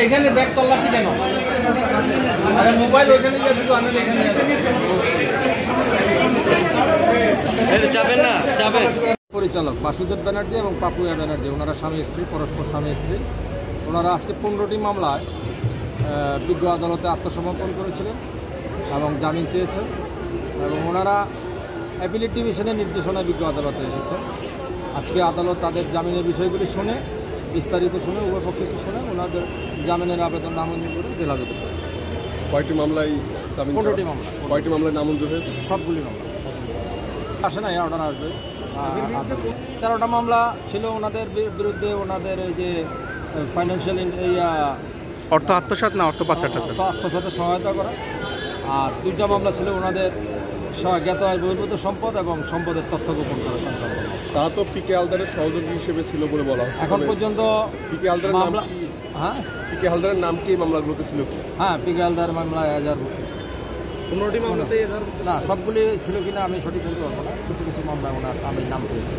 এখানে ব্যাগ তল্লাশি কেন? মোবাইল ওইখানে যাবেন না, যাবেন। পরিচালক বাসুদেব ব্যানার্জি এবং পাপুয়া ব্যানার্জি, ওনারা স্বামী স্ত্রী, পরস্পর স্বামী স্ত্রী। ওনারা আজকে 15টি মামলায় বিজ্ঞ আদালতে আত্মসমর্পণ করেছিলেন এবং জামিন চেয়েছেন, এবং ওনারা অ্যাপিলেট ডিভিশনের নির্দেশনায় বিজ্ঞ আদালতে এসেছে। আজকে আদালত তাদের জামিনের বিষয়গুলি শুনে, বিস্তারিত শুনে, উভয় পক্ষকে শুনে ওনাদের জামিনের আবেদন নামঞ্জুর করে জেলা যেতে পারে। কয়টি মামলায়? 15টি মামলা। কয়টি মামলায় নামঞ্জুর হয়েছে? সবগুলি মামলা আসে না, অর্ডার আসবে। 13টা মামলা ছিল ওনাদের বিরুদ্ধে, ওনাদের এই যে ফাইন্যান্সিয়াল অর্থ আত্মসাৎ না অর্থ পাচার? আত্মসাতে সহায়তা করা। আর 2টা মামলা ছিল ওনাদের জ্ঞাত আয় বহির্ভূত সম্পদ এবং সম্পদের তথ্য গোপন করা সংক্রান্ত। তারা তো পিকে হালদারের সহযোগী হিসেবে ছিল বলে বলা হচ্ছে। এখন পর্যন্ত পিকে হালদারের মামলা, হ্যাঁ, পিকে হালদারের নাম কি মামলাগুলোতে ছিল? হ্যাঁ, পিকে হালদার মামলা 15টি মামলাতে না, সবগুলি ছিল কিনা আমি সঠিক বলতে পারবো না। কিছু কিছু মামলা ওনার আমি নাম পেয়েছি।